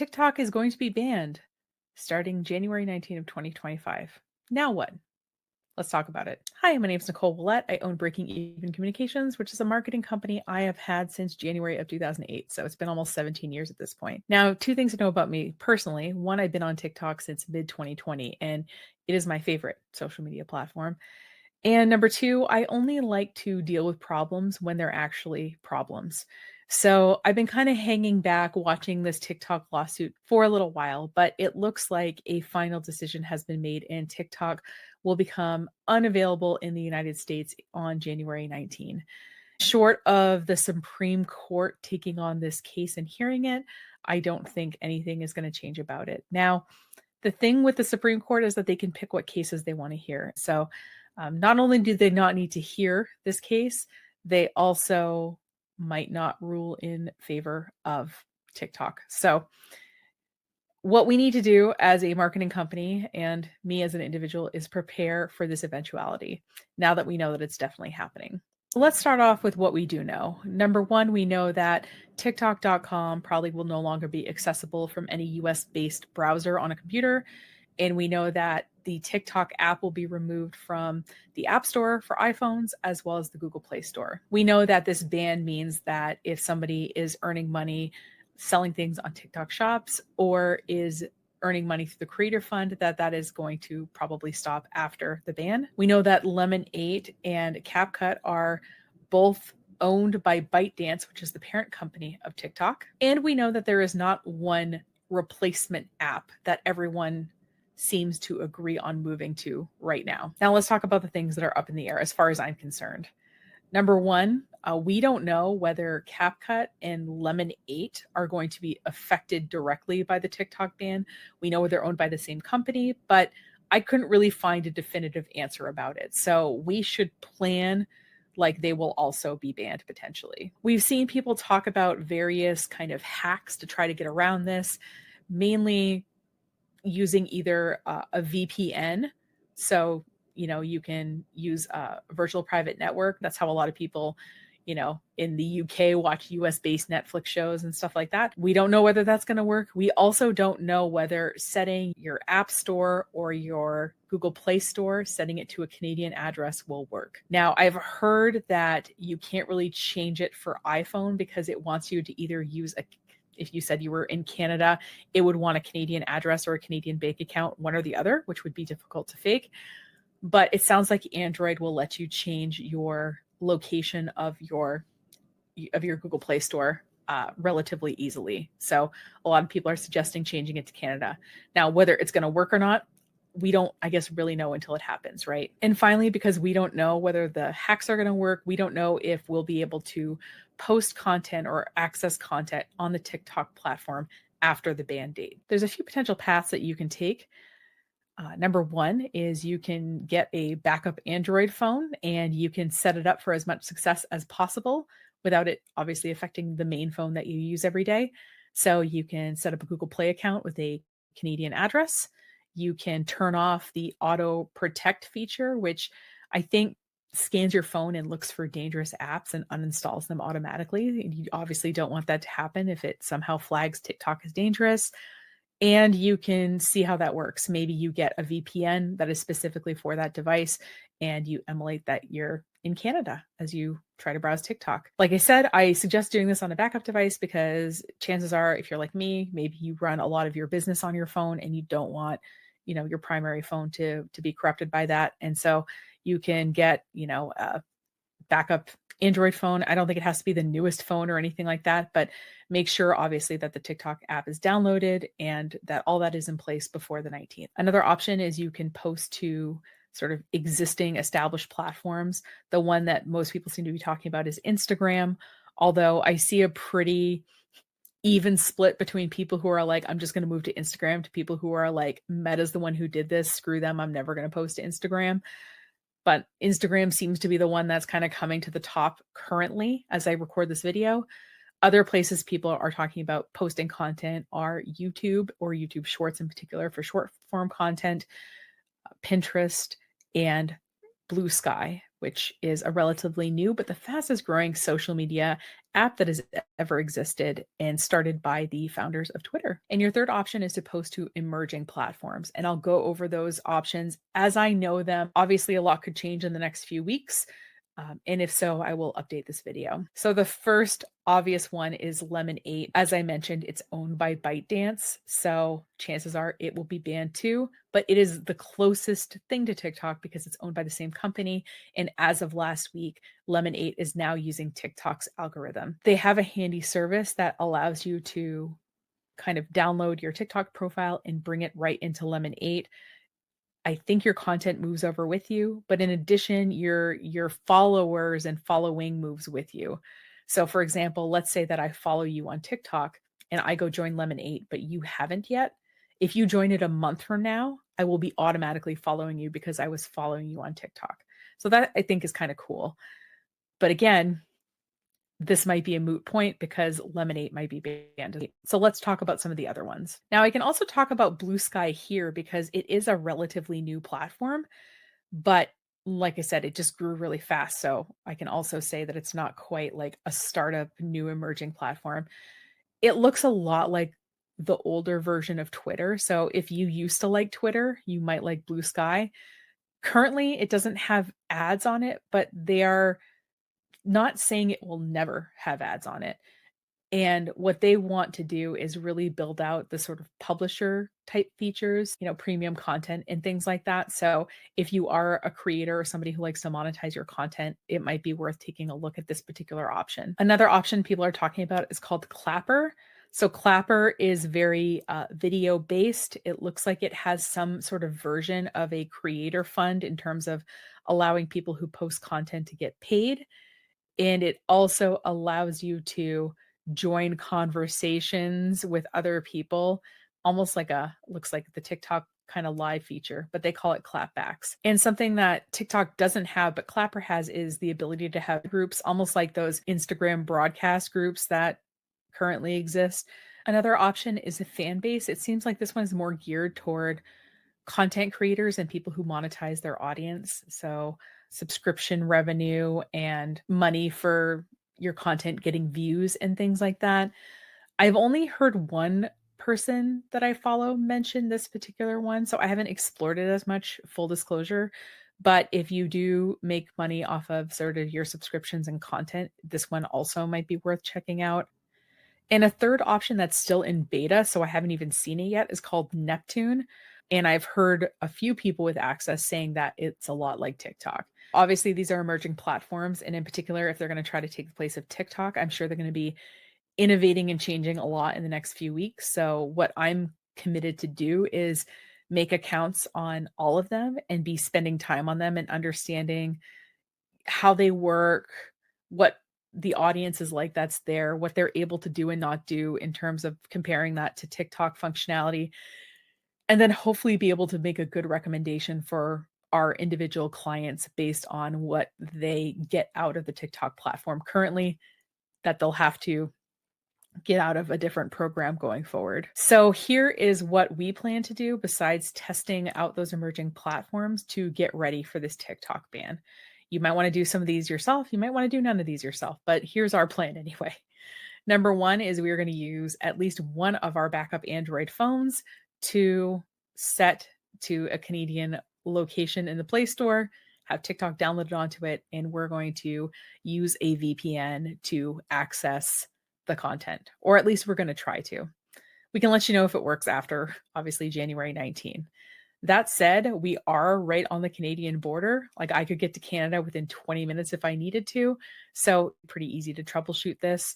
TikTok is going to be banned starting January 19th of 2025. Now what? Let's talk about it. Hi, my name is Nicole Willett. I own Breaking Even Communications, which is a marketing company I have had since January of 2008. So it's been almost 17 years at this point. Now, two things to know about me personally. One, I've been on TikTok since mid 2020, and it is my favorite social media platform. And number two, I only like to deal with problems when they're actually problems. So I've been kind of hanging back watching this TikTok lawsuit for a little while, but it looks like a final decision has been made and TikTok will become unavailable in the United States on January 19. Short of the Supreme Court taking on this case and hearing it, I don't think anything is going to change about it. Now, the thing with the Supreme Court is that they can pick what cases they want to hear. So not only do they not need to hear this case, they also might not rule in favor of TikTok. So what we need to do as a marketing company and me as an individual is prepare for this eventuality now that we know that it's definitely happening. Let's start off with what we do know. Number one, we know that TikTok.com probably will no longer be accessible from any US based browser on a computer. And we know that the TikTok app will be removed from the App Store for iPhones as well as the Google Play Store. We know that this ban means that if somebody is earning money selling things on TikTok shops or is earning money through the creator fund, that is going to probably stop after the ban. We know that Lemon 8 and CapCut are both owned by ByteDance, which is the parent company of TikTok. And we know that there is not one replacement app that everyone seems to agree on moving to right now. Now let's talk about the things that are up in the air as far as I'm concerned. Number one, we don't know whether CapCut and Lemon 8 are going to be affected directly by the TikTok ban. We know they're owned by the same company, but I couldn't really find a definitive answer about it. So we should plan like they will also be banned potentially. We've seen people talk about various kind of hacks to try to get around this, mainly using either a VPN. So, you can use a virtual private network. That's how a lot of people, in the UK watch US based Netflix shows and stuff like that. We don't know whether that's going to work. We also don't know whether setting your App Store or your Google Play Store, setting it to a Canadian address will work. Now, I've heard that you can't really change it for iPhone because it wants you to either use if you said you were in Canada, it would want a Canadian address or a Canadian bank account, one or the other, which would be difficult to fake. But it sounds like Android will let you change your location of your Google Play Store relatively easily. So a lot of people are suggesting changing it to Canada. Now, whether it's going to work or not, we don't, I guess, really know until it happens, right? And finally, because we don't know whether the hacks are going to work, we don't know if we'll be able to post content or access content on the TikTok platform after the ban date. There's a few potential paths that you can take. Number one is you can get a backup Android phone and you can set it up for as much success as possible without it obviously affecting the main phone that you use every day. So you can set up a Google Play account with a Canadian address. You can turn off the auto protect feature, which I think scans your phone and looks for dangerous apps and uninstalls them automatically. And you obviously don't want that to happen if it somehow flags TikTok as dangerous. And you can see how that works. Maybe you get a VPN that is specifically for that device and you emulate that you're in Canada as you try to browse TikTok. Like I said, I suggest doing this on a backup device because chances are, if you're like me, maybe you run a lot of your business on your phone and you don't want, your primary phone to be corrupted by that. And so you can get, a backup Android phone. I don't think it has to be the newest phone or anything like that, but make sure obviously that the TikTok app is downloaded and that all that is in place before the 19th. Another option is you can post to sort of existing established platforms. The one that most people seem to be talking about is Instagram, although I see a pretty even split between people who are like, I'm just going to move to Instagram, to people who are like, Meta's the one who did this, screw them, I'm never going to post to Instagram. But Instagram seems to be the one that's kind of coming to the top currently as I record this video. Other places people are talking about posting content are YouTube or YouTube Shorts in particular for short form content, Pinterest, and Blue Sky. which is a relatively new but the fastest growing social media app that has ever existed and started by the founders of Twitter. And your third option is to post to emerging platforms. And I'll go over those options as I know them. Obviously, a lot could change in the next few weeks. And if so, I will update this video. So the first obvious one is Lemon8. As I mentioned, it's owned by ByteDance, so chances are it will be banned too, but it is the closest thing to TikTok because it's owned by the same company. And as of last week, Lemon8 is now using TikTok's algorithm. They have a handy service that allows you to kind of download your TikTok profile and bring it right into Lemon8. I think your content moves over with you, but in addition, your followers and following moves with you. So for example, let's say that I follow you on TikTok and I go join Lemon8, but you haven't yet. If you join it a month from now, I will be automatically following you because I was following you on TikTok. So that I think is kind of cool. But again, this might be a moot point because Lemon8 might be banned. So let's talk about some of the other ones. Now, I can also talk about Blue Sky here because it is a relatively new platform, but like I said, it just grew really fast. So I can also say that it's not quite like a startup, new emerging platform. It looks a lot like the older version of Twitter. So if you used to like Twitter, you might like Blue Sky. Currently, it doesn't have ads on it, but they are not saying it will never have ads on it. And what they want to do is really build out the sort of publisher type features, premium content and things like that. So if you are a creator or somebody who likes to monetize your content, it might be worth taking a look at this particular option. Another option people are talking about is called Clapper. So Clapper is very video based. It looks like it has some sort of version of a creator fund in terms of allowing people who post content to get paid. And it also allows you to join conversations with other people, almost like looks like the TikTok kind of live feature, but they call it clapbacks. And something that TikTok doesn't have, but Clapper has, is the ability to have groups, almost like those Instagram broadcast groups that currently exist. Another option is a fan base. It seems like this one's more geared toward content creators and people who monetize their audience. So subscription revenue and money for your content getting views and things like that. I've only heard one person that I follow mention this particular one, so I haven't explored it as much, full disclosure. But if you do make money off of sort of your subscriptions and content, this one also might be worth checking out. And a third option that's still in beta, so I haven't even seen it yet, is called Neptune. And I've heard a few people with access saying that it's a lot like TikTok. Obviously, these are emerging platforms. And in particular, if they're going to try to take the place of TikTok, I'm sure they're going to be innovating and changing a lot in the next few weeks. So what I'm committed to do is make accounts on all of them and be spending time on them and understanding how they work, what the audience is like that's there, what they're able to do and not do in terms of comparing that to TikTok functionality, and then hopefully be able to make a good recommendation for our individual clients based on what they get out of the TikTok platform currently that they'll have to get out of a different program going forward. So here is what we plan to do besides testing out those emerging platforms to get ready for this TikTok ban. You might want to do some of these yourself. You might want to do none of these yourself, but here's our plan anyway. Number one is we are going to use at least one of our backup Android phones to set to a Canadian location in the Play Store, have TikTok downloaded onto it, and we're going to use a VPN to access the content, or at least we're going to try to. We can let you know if it works after, obviously, January 19. That said, we are right on the Canadian border. Like I could get to Canada within 20 minutes if I needed to. So pretty easy to troubleshoot this.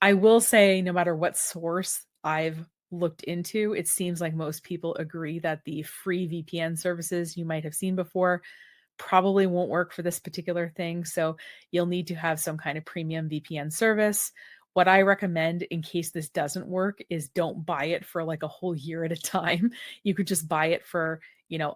I will say, no matter what source I've looked into, it seems like most people agree that the free VPN services you might have seen before probably won't work for this particular thing. So you'll need to have some kind of premium VPN service. What I recommend in case this doesn't work is don't buy it for like a whole year at a time. You could just buy it for,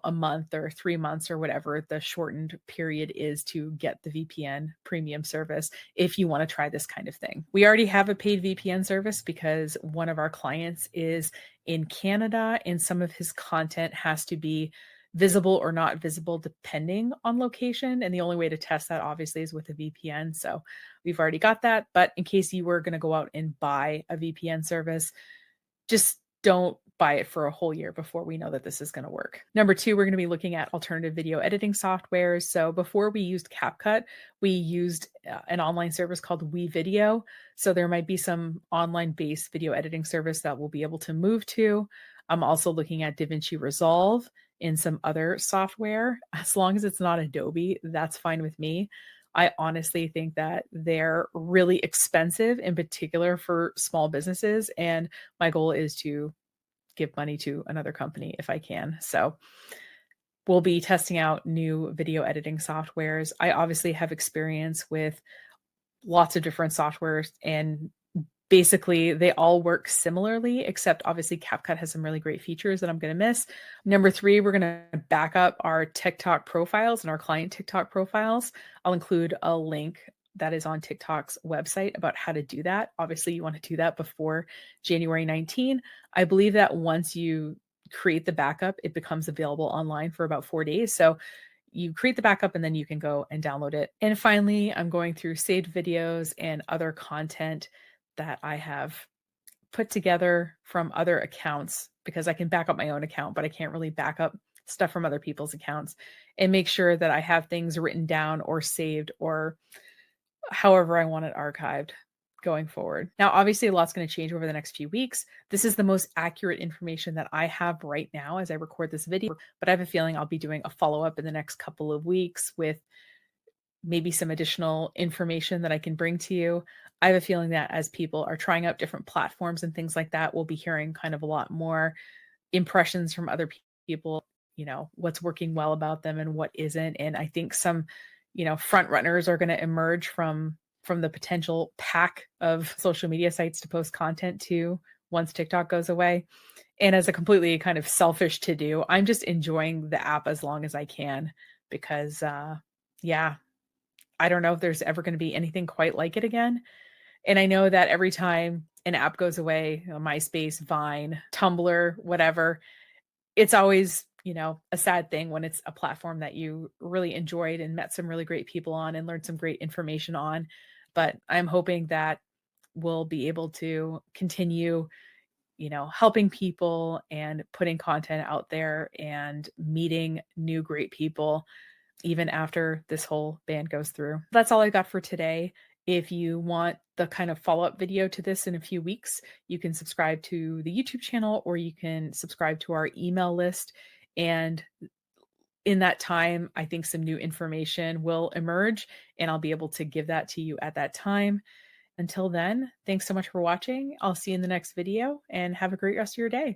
a month or 3 months or whatever the shortened period is to get the VPN premium service if you want to try this kind of thing. We already have a paid VPN service because one of our clients is in Canada and some of his content has to be visible or not visible depending on location. And the only way to test that obviously is with a VPN. So we've already got that. But in case you were going to go out and buy a VPN service, just don't buy it for a whole year before we know that this is going to work. Number two, we're going to be looking at alternative video editing softwares. So before we used CapCut, we used an online service called WeVideo. So there might be some online-based video editing service that we'll be able to move to. I'm also looking at DaVinci Resolve and some other software. As long as it's not Adobe, that's fine with me. I honestly think that they're really expensive, in particular for small businesses. And my goal is to give money to another company if I can. So we'll be testing out new video editing softwares. I obviously have experience with lots of different softwares, and basically they all work similarly, except obviously CapCut has some really great features that I'm going to miss. Number three, we're going to back up our TikTok profiles and our client TikTok profiles. I'll include a link that is on TikTok's website about how to do that. Obviously, you want to do that before January 19. I believe that once you create the backup, it becomes available online for about 4 days. So you create the backup and then you can go and download it. And finally, I'm going through saved videos and other content that I have put together from other accounts, because I can back up my own account, but I can't really back up stuff from other people's accounts, and make sure that I have things written down or saved or however I want it archived going forward. Now, obviously, a lot's going to change over the next few weeks. This is the most accurate information that I have right now as I record this video, but I have a feeling I'll be doing a follow-up in the next couple of weeks with maybe some additional information that I can bring to you. I have a feeling that as people are trying out different platforms and things like that, we'll be hearing kind of a lot more impressions from other people, what's working well about them and what isn't. And I think some, front runners are going to emerge from the potential pack of social media sites to post content to once TikTok goes away. And as a completely kind of selfish to do, I'm just enjoying the app as long as I can, because I don't know if there's ever going to be anything quite like it again. And I know that every time an app goes away, MySpace, Vine, Tumblr, whatever, it's always, a sad thing when it's a platform that you really enjoyed and met some really great people on and learned some great information on. But I'm hoping that we'll be able to continue, helping people and putting content out there and meeting new great people even after this whole ban goes through. That's all I got for today. If you want the kind of follow-up video to this in a few weeks, you can subscribe to the YouTube channel, or you can subscribe to our email list. And in that time, I think some new information will emerge, and I'll be able to give that to you at that time. Until then, thanks so much for watching. I'll see you in the next video, and have a great rest of your day.